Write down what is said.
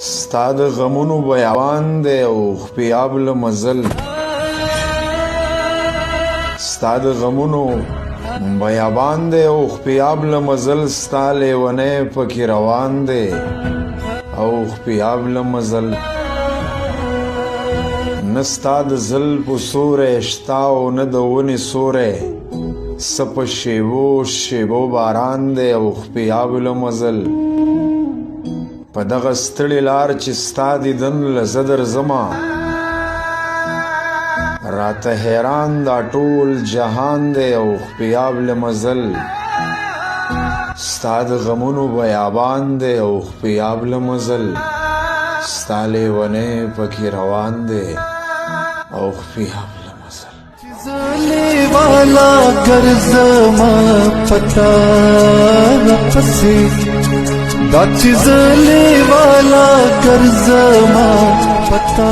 ستا د غمونو بیابان دی او خپیاب له مزل ستا د غمونو بیابان دی او خپیاب له مزل ستا لیونی پکې روان دی او خپیاب له مزل نه ستا د زلفو سوری شته او نه د ونې سوری څه په شیبو شیبو باران دی او خپیاب له مزل په دغه ستړې لار چې ستا دیدن له زه درځمه راته حیران دا ټول جهان دی او خپیاب له مزل ستا د غمونو بیابان دی او خپیاب له مزل ستا لیونی پکې روان دی او خپیاب له مزل والا ګرځما پتا نفسي دا چیز والا ګرځما پتا